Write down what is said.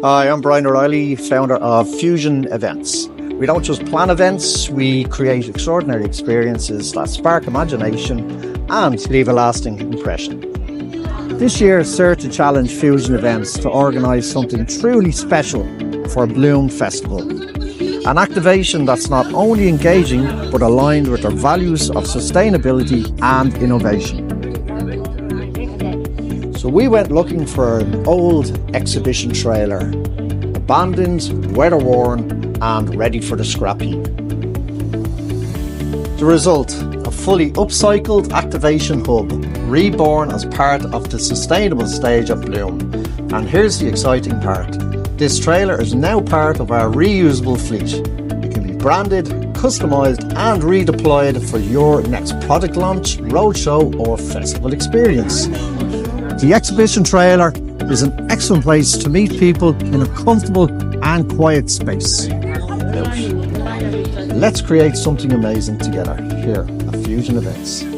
Hi, I'm Brian O'Reilly, founder of Fusion Events. We don't just plan events, we create extraordinary experiences that spark imagination and leave a lasting impression. This year, Certa challenged Fusion Events to organise something truly special for Bloom Festival. An activation that's not only engaging but aligned with our values of sustainability and innovation. So we went looking for an old exhibition trailer, abandoned, weather-worn and ready for the scrap heap. The result, a fully upcycled activation hub, reborn as part of the sustainable stage of Bloom. And here's the exciting part. This trailer is now part of our reusable fleet. It can be branded, customised and redeployed for your next product launch, roadshow or festival experience. The exhibition trailer is an excellent place to meet people in a comfortable and quiet space. Let's create something amazing together here at Fusion Events.